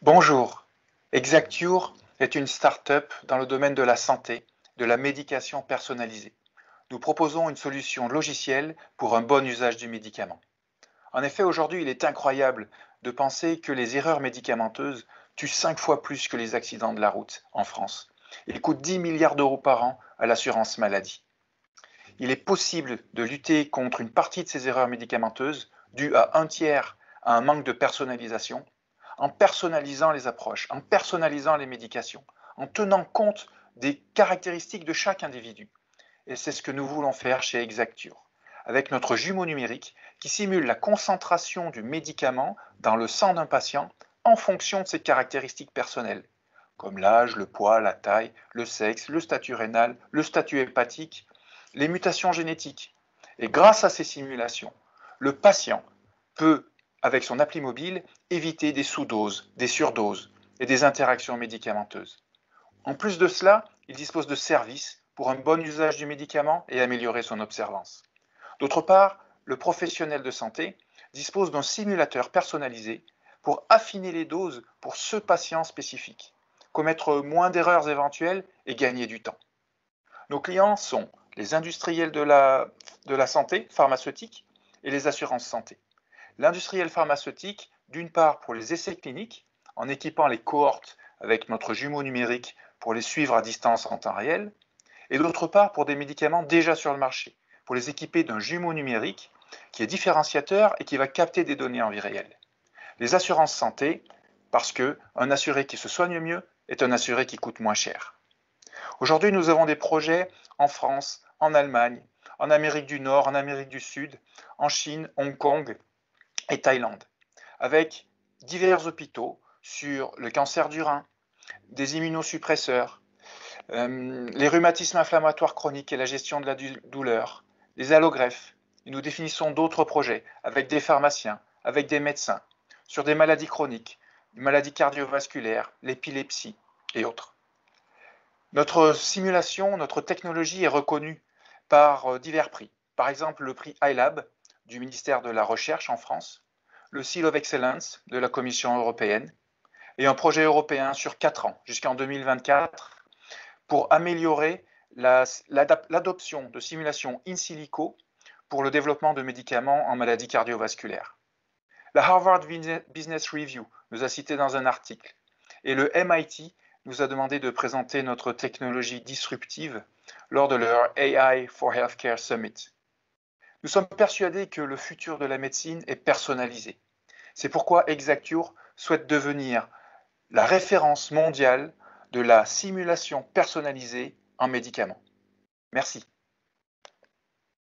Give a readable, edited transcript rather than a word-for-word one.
Bonjour, Exacture est une start-up dans le domaine de la santé, de la médication personnalisée. Nous proposons une solution logicielle pour un bon usage du médicament. En effet, aujourd'hui, il est incroyable de penser que les erreurs médicamenteuses tuent 5 fois plus que les accidents de la route en France et coûtent 10 milliards d'euros par an à l'assurance maladie. Il est possible de lutter contre une partie de ces erreurs médicamenteuses dues à un tiers à un manque de personnalisation en personnalisant les approches, en personnalisant les médications, en tenant compte des caractéristiques de chaque individu. Et c'est ce que nous voulons faire chez Exacture, avec notre jumeau numérique qui simule la concentration du médicament dans le sang d'un patient en fonction de ses caractéristiques personnelles, comme l'âge, le poids, la taille, le sexe, le statut rénal, le statut hépatique, les mutations génétiques. Et grâce à ces simulations, le patient peut, avec son appli mobile, éviter des sous-doses, des surdoses et des interactions médicamenteuses. En plus de cela, il dispose de services pour un bon usage du médicament et améliorer son observance. D'autre part, le professionnel de santé dispose d'un simulateur personnalisé pour affiner les doses pour ce patient spécifique, commettre moins d'erreurs éventuelles et gagner du temps. Nos clients sont les industriels de la santé pharmaceutique et les assurances santé. L'industriel pharmaceutique, d'une part pour les essais cliniques, en équipant les cohortes avec notre jumeau numérique pour les suivre à distance en temps réel, et d'autre part pour des médicaments déjà sur le marché, pour les équiper d'un jumeau numérique qui est différenciateur et qui va capter des données en vie réelle. Les assurances santé, parce qu'un assuré qui se soigne mieux est un assuré qui coûte moins cher. Aujourd'hui, nous avons des projets en France, en Allemagne, en Amérique du Nord, en Amérique du Sud, en Chine, Hong Kong et Thaïlande, avec divers hôpitaux sur le cancer du rein, des immunosuppresseurs, les rhumatismes inflammatoires chroniques et la gestion de la douleur, les allogreffes. Et nous définissons d'autres projets avec des pharmaciens, avec des médecins, sur des maladies chroniques, les maladies cardiovasculaires, l'épilepsie et autres. Notre simulation, notre technologie est reconnue par divers prix. Par exemple, le prix iLab du ministère de la Recherche en France, le Seal of Excellence de la Commission européenne et un projet européen sur 4 ans, jusqu'en 2024, pour améliorer l'adoption de simulations in silico pour le développement de médicaments en maladies cardiovasculaires. La Harvard Business Review nous a cité dans un article et le MIT nous a demandé de présenter notre technologie disruptive lors de leur AI for Healthcare Summit. Nous sommes persuadés que le futur de la médecine est personnalisé. C'est pourquoi Exacture souhaite devenir la référence mondiale de la simulation personnalisée en médicaments. Merci.